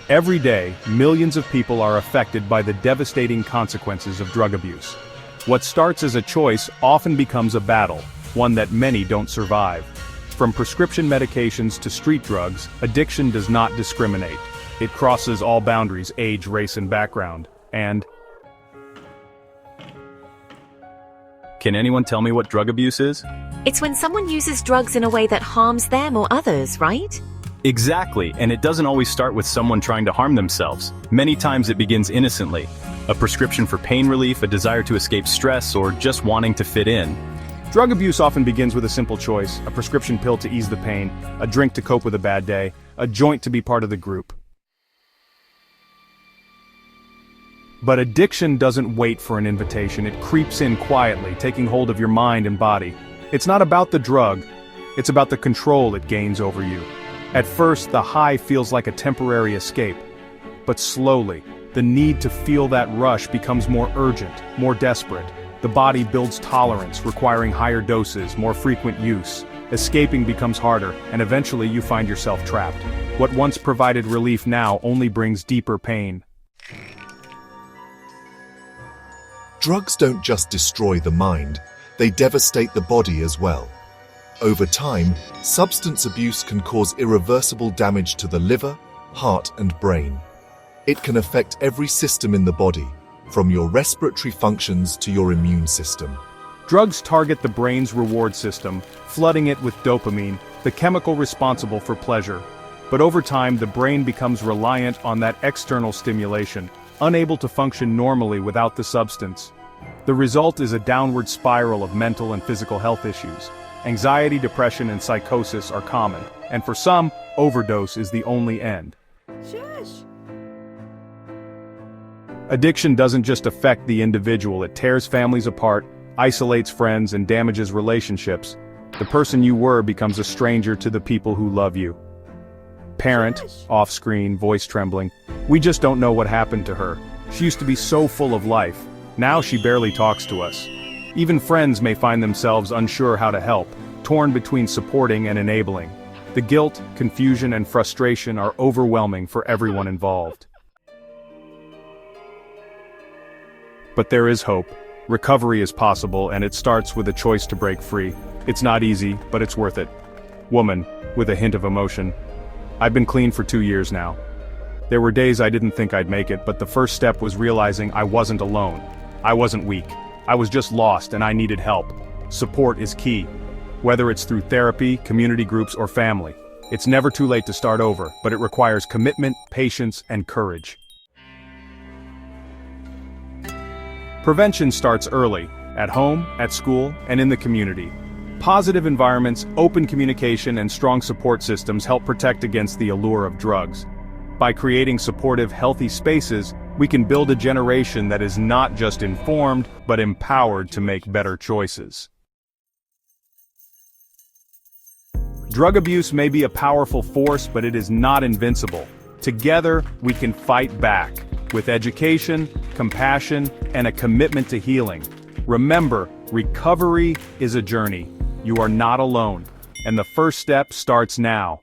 Every day, millions of people are affected by the devastating consequences of drug abuse. What starts as a choice often becomes a battle, one that many don't survive. From prescription medications to street drugs, addiction does not discriminate. It crosses all boundaries, age, race, and background. And can anyone tell me what drug abuse is? It's when someone uses drugs in a way that harms them or others, right? Exactly, and it doesn't always start with someone trying to harm themselves. Many times it begins innocently. A prescription for pain relief, a desire to escape stress, or just wanting to fit in. Drug abuse often begins with a simple choice: a prescription pill to ease the pain, a drink to cope with a bad day, a joint to be part of the group. But addiction doesn't wait for an invitation. It creeps in quietly, taking hold of your mind and body. It's not about the drug, it's about the control it gains over you. At first, the high feels like a temporary escape. But slowly, the need to feel that rush becomes more urgent, more desperate. The body builds tolerance, requiring higher doses, more frequent use. Escaping becomes harder, and eventually you find yourself trapped. What once provided relief now only brings deeper pain. Drugs don't just destroy the mind, they devastate the body as well. Over time, substance abuse can cause irreversible damage to the liver, heart, and brain. It can affect every system in the body, from your respiratory functions to your immune system. Drugs target the brain's reward system, flooding it with dopamine, the chemical responsible for pleasure. But over time, the brain becomes reliant on that external stimulation, unable to function normally without the substance. The result is a downward spiral of mental and physical health issues. Anxiety, depression, and psychosis are common, and for some, overdose is the only end. Shush. Addiction doesn't just affect the individual, it tears families apart, isolates friends, and damages relationships. The person you were becomes a stranger to the people who love you. Parent, off-screen, voice trembling. We just don't know what happened to her. She used to be so full of life. Now she barely talks to us. Even friends may find themselves unsure how to help, torn between supporting and enabling. The guilt, confusion, and frustration are overwhelming for everyone involved. But there is hope. Recovery is possible, and it starts with a choice to break free. It's not easy, but it's worth it. Woman, with a hint of emotion. I've been clean for 2 years now. There were days I didn't think I'd make it, but the first step was realizing I wasn't alone. I wasn't weak. I was just lost, and I needed help. Support is key. Whether it's through therapy, community groups, or family. It's never too late to start over, but it requires commitment, patience, and courage. Prevention starts early, at home, at school, and in the community. Positive environments, open communication, and strong support systems help protect against the allure of drugs. By creating supportive, healthy spaces, we can build a generation that is not just informed, but empowered to make better choices. Drug abuse may be a powerful force, but it is not invincible. Together, we can fight back, with education, compassion, and a commitment to healing. Remember, recovery is a journey. You are not alone, and the first step starts now.